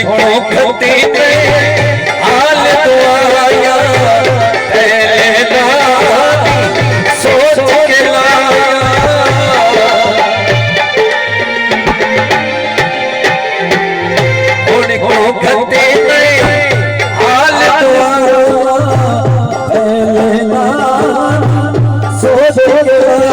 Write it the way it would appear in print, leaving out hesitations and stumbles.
को खती पे हाल तो आया पहले दादी सोच के लाया को खती पे हाल तो आया पहले दादी सोच के लाया